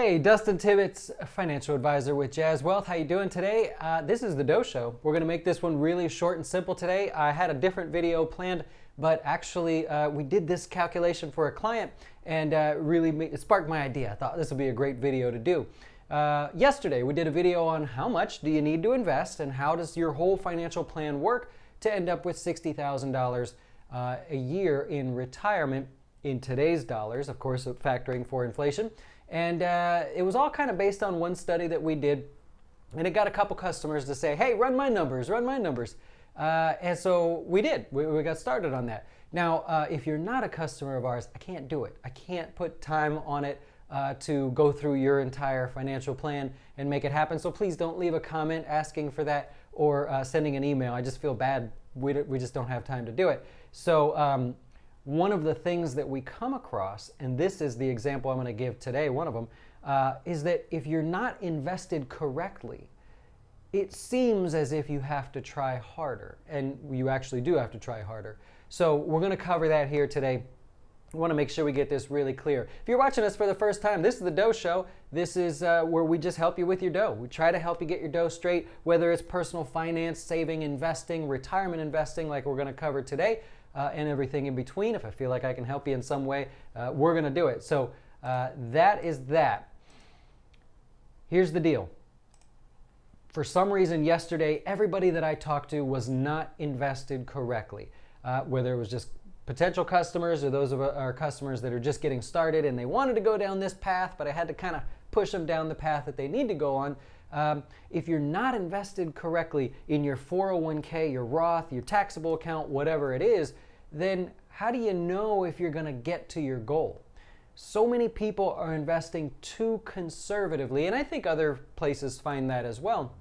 Hey, Dustin Tibbetts, financial advisor with jazzWealth. How you doing today? This is the Doe Show. We're going to make this one really short and simple today. I had a different video planned, but actually we did this calculation for a client and it sparked my idea. I thought this would be a great video to do. Yesterday we did a video on how much do you need to invest and how does your whole financial plan work to end up with $60,000 a year in retirement in today's dollars, of course factoring for inflation. And it was all kind of based on one study that we did, and it got a couple customers to say, hey, run my numbers, run my numbers. And so we did. We got started on that. Now, if you're not a customer of ours, I can't do it. I can't put time on it to go through your entire financial plan and make it happen. So please don't leave a comment asking for that or sending an email. I just feel bad. We just don't have time to do it. So one of the things that we come across, and this is the example I'm going to give today, one of them, is that if you're not invested correctly, it seems as if you have to try harder, and you actually do have to try harder. So we're going to cover that here today. I want to make sure we get this really clear. If you're watching us for the first time, this is the Doe Show. This is where we just help you with your dough. We try to help you get your dough straight, whether it's personal finance, saving, investing, retirement investing, like we're going to cover today, and everything in between. If I feel like I can help you in some way, we're going to do it. So that is that. Here's the deal. For some reason yesterday, everybody that I talked to was not invested correctly, whether it was just potential customers or those of our customers that are just getting started and they wanted to go down this path, but I had to kind of push them down the path that they need to go on. If you're not invested correctly in your 401k, your Roth, your taxable account, whatever it is, then how do you know if you're going to get to your goal? So many people are investing too conservatively, and I think other places find that as well.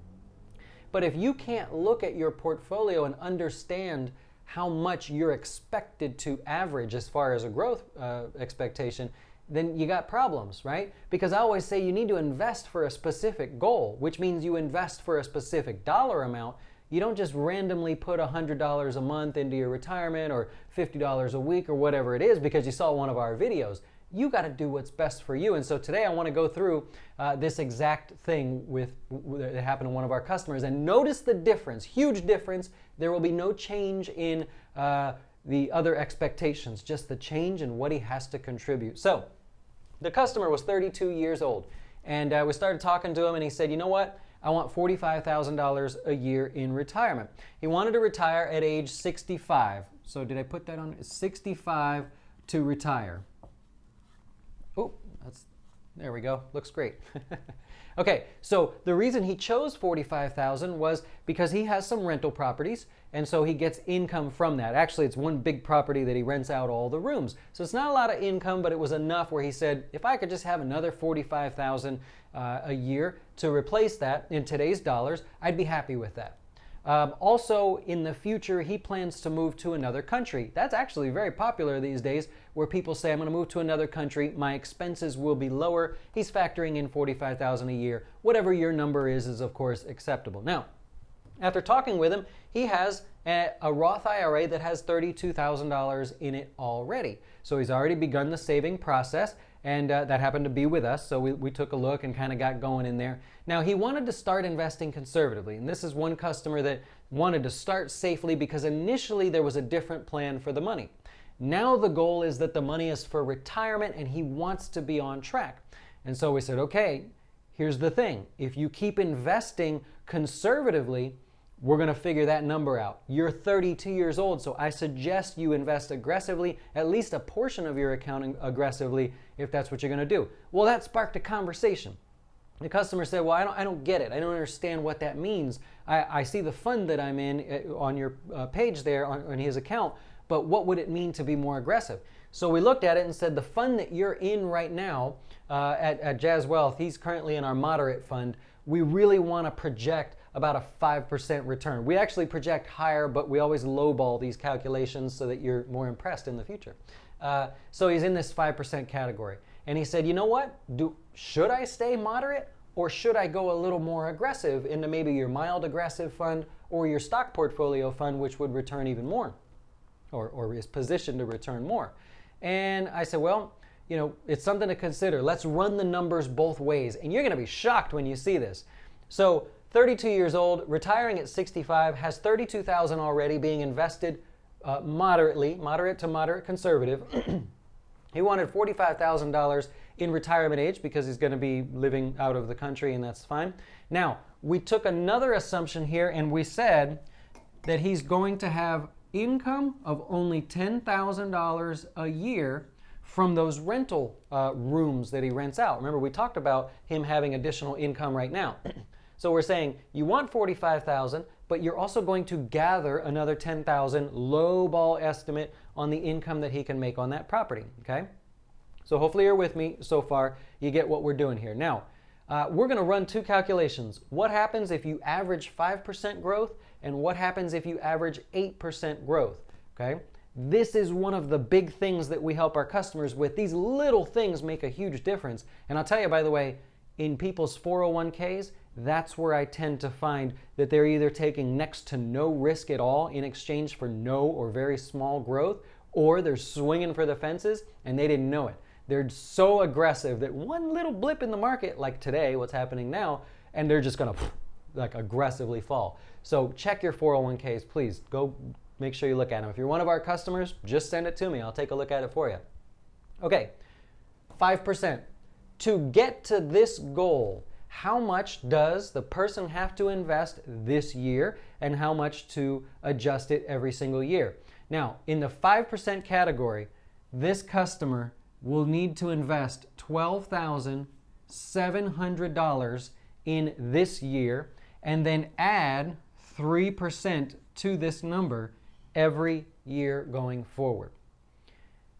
But if you can't look at your portfolio and understand how much you're expected to average as far as a growth expectation, then you got problems, right? Because I always say you need to invest for a specific goal, which means you invest for a specific dollar amount. You don't just randomly put $100 a month into your retirement or $50 a week or whatever it is because you saw one of our videos. You got to do what's best for you. And so today I want to go through this exact thing that happened to one of our customers. And notice the difference, huge difference. There will be no change in the other expectations, just the change in what he has to contribute. So the customer was 32 years old, and we started talking to him, and he said, you know what? I want $45,000 a year in retirement. He wanted to retire at age 65. So did I put that on? 65 to retire. Oh, there we go. Looks great. Okay, so the reason he chose $45,000 was because he has some rental properties, and so he gets income from that. Actually, it's one big property that he rents out all the rooms. So it's not a lot of income, but it was enough where he said, if I could just have another $45,000 a year to replace that in today's dollars, I'd be happy with that. Also, in the future, he plans to move to another country. That's actually very popular these days, where people say, I'm going to move to another country, my expenses will be lower. He's factoring in $45,000 a year. Whatever your number is of course acceptable. Now, after talking with him, he has a Roth IRA that has $32,000 in it already. So he's already begun the saving process, and that happened to be with us, so we took a look and kind of got going in there. Now, he wanted to start investing conservatively, and this is one customer that wanted to start safely because initially there was a different plan for the money. Now the goal is that the money is for retirement, and he wants to be on track. And so we said, okay, here's the thing. If you keep investing conservatively, we're going to figure that number out. You're 32 years old, so I suggest you invest aggressively, at least a portion of your account aggressively, if that's what you're going to do. Well, that sparked a conversation. The customer said, well, I don't get it. I don't understand what that means. I see the fund that I'm in on your page there on his account, but what would it mean to be more aggressive? So we looked at it and said the fund that you're in right now at jazzWealth, he's currently in our moderate fund. We really want to project about a 5% return. We actually project higher, but we always lowball these calculations so that you're more impressed in the future. So he's in this 5% category. And he said, you know what? Should I stay moderate, or should I go a little more aggressive into maybe your mild aggressive fund or your stock portfolio fund, which would return even more, or is positioned to return more? And I said, well, it's something to consider. Let's run the numbers both ways, and you're going to be shocked when you see this. So 32 years old, retiring at 65, has $32,000 already being invested moderate to moderate conservative. He wanted $45,000 in retirement age because he's going to be living out of the country, and that's fine. Now, we took another assumption here, and we said that he's going to have income of only $10,000 a year from those rental rooms that he rents out. Remember, we talked about him having additional income right now. So we're saying you want $45,000, but you're also going to gather another $10,000 low ball estimate on the income that he can make on that property, okay? So hopefully you're with me so far. You get what we're doing here. Now, we're going to run two calculations. What happens if you average 5% growth, and what happens if you average 8% growth, okay? This is one of the big things that we help our customers with. These little things make a huge difference. And I'll tell you, by the way, in people's 401ks, that's where I tend to find that they're either taking next to no risk at all in exchange for no or very small growth, or they're swinging for the fences and they didn't know it. They're so aggressive that one little blip in the market, like today, what's happening now, and they're just going to like aggressively fall. So check your 401ks, please. Go make sure you look at them. If you're one of our customers, just send it to me. I'll take a look at it for you. Okay, 5%. To get to this goal, how much does the person have to invest this year, and how much to adjust it every single year? Now, in the 5% category, this customer will need to invest $12,700 in this year, and then add 3% to this number every year going forward.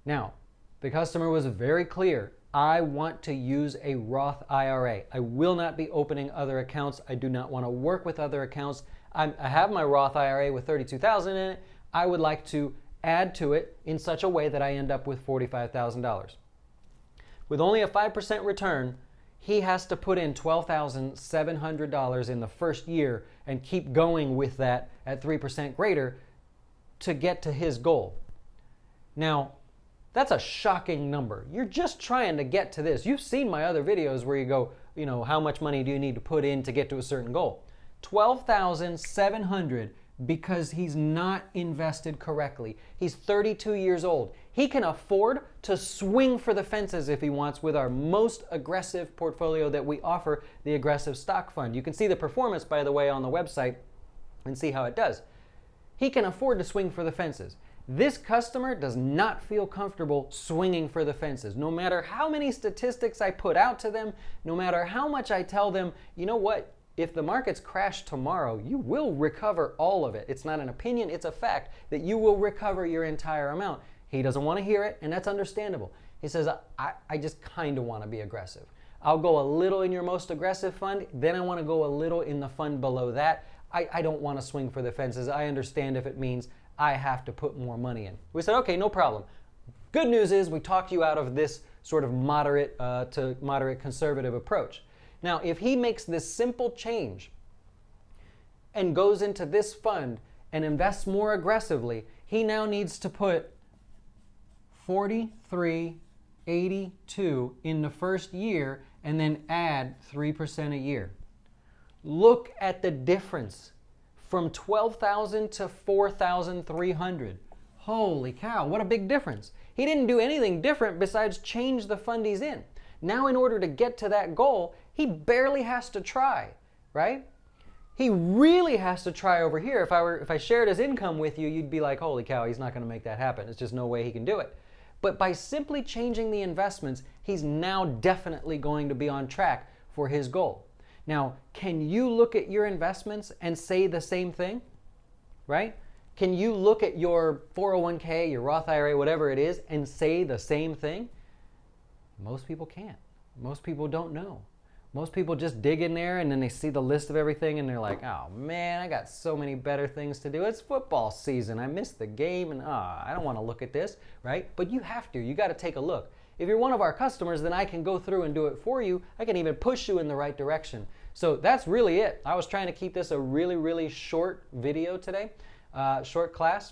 Now, the customer was very clear. I want to use a Roth IRA. I will not be opening other accounts. I do not want to work with other accounts. I have my Roth IRA with $32,000 in it. I would like to add to it in such a way that I end up with $45,000. With only a 5% return, he has to put in $12,700 in the first year and keep going with that at 3% greater to get to his goal. Now, that's a shocking number. You're just trying to get to this. You've seen my other videos where you go, how much money do you need to put in to get to a certain goal? $12,700 because he's not invested correctly. He's 32 years old. He can afford to swing for the fences if he wants with our most aggressive portfolio that we offer, the Aggressive Stock Fund. You can see the performance, by the way, on the website and see how it does. He can afford to swing for the fences. This customer does not feel comfortable swinging for the fences. No matter how many statistics I put out to them, no matter how much I tell them, you know what? If the markets crash tomorrow, you will recover all of it. It's not an opinion, it's a fact that you will recover your entire amount. He doesn't want to hear it, and that's understandable. He says, I just kind of want to be aggressive. I'll go a little in your most aggressive fund, then I want to go a little in the fund below that. I don't want to swing for the fences. I understand if it means I have to put more money in. We said, okay, no problem. Good news is we talked you out of this sort of moderate to moderate conservative approach. Now, if he makes this simple change and goes into this fund and invests more aggressively, he now needs to put $43.82 in the first year and then add 3% a year. Look at the difference from $12,000 to $4,300. Holy cow, what a big difference. He didn't do anything different besides change the fund he's in. Now, in order to get to that goal, he barely has to try, right? He really has to try over here. If I shared his income with you, you'd be like, holy cow, he's not going to make that happen. There's just no way he can do it. But by simply changing the investments, he's now definitely going to be on track for his goal. Now, can you look at your investments and say the same thing, right? Can you look at your 401k, your Roth IRA, whatever it is, and say the same thing? Most people can't. Most people don't know. Most people just dig in there and then they see the list of everything and they're like, oh man, I got so many better things to do. It's football season. I missed the game and I don't want to look at this, right? But you have to. You got to take a look. If you're one of our customers, then I can go through and do it for you. I can even push you in the right direction. So that's really it. I was trying to keep this a really, really short video today, short class,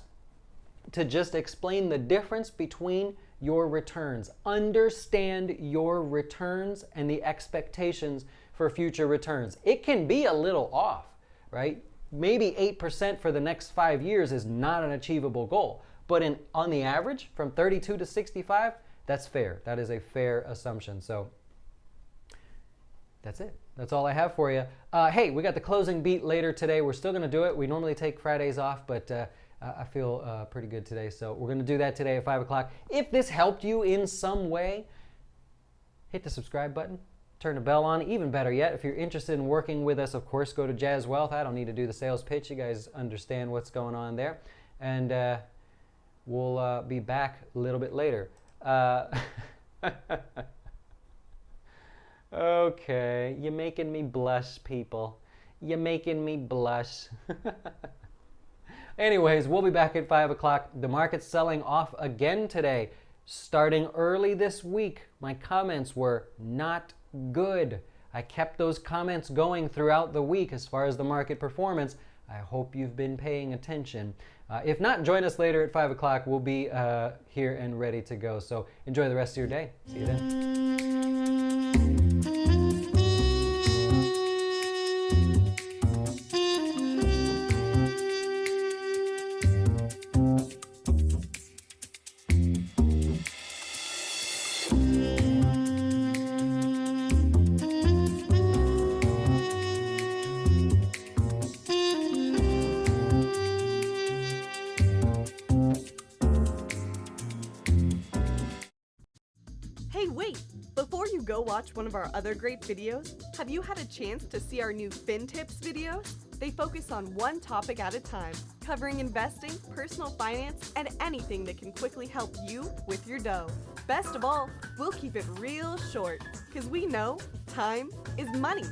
to just explain the difference between your returns. Understand your returns and the expectations for future returns. It can be a little off, right? Maybe 8% for the next 5 years is not an achievable goal. But on the average, from 32 to 65, that's fair. That is a fair assumption. So that's it. That's all I have for you. Hey, we got the closing beat later today. We're still going to do it. We normally take Fridays off, but I feel pretty good today. So we're going to do that today at 5 o'clock. If this helped you in some way, hit the subscribe button. Turn the bell on. Even better yet, if you're interested in working with us, of course, go to jazzWealth. I don't need to do the sales pitch. You guys understand what's going on there. And we'll be back a little bit later. Okay, you're making me blush, people. You're making me blush. Anyways, we'll be back at 5 o'clock. The market's selling off again today. Starting early this week, my comments were not good. I kept those comments going throughout the week as far as the market performance. I hope you've been paying attention. If not, join us later at 5 o'clock. We'll be here and ready to go. So enjoy the rest of your day. See you then. Hey, wait! Before you go watch one of our other great videos, have you had a chance to see our new Fin Tips videos? They focus on one topic at a time, covering investing, personal finance, and anything that can quickly help you with your dough. Best of all, we'll keep it real short, because we know time is money.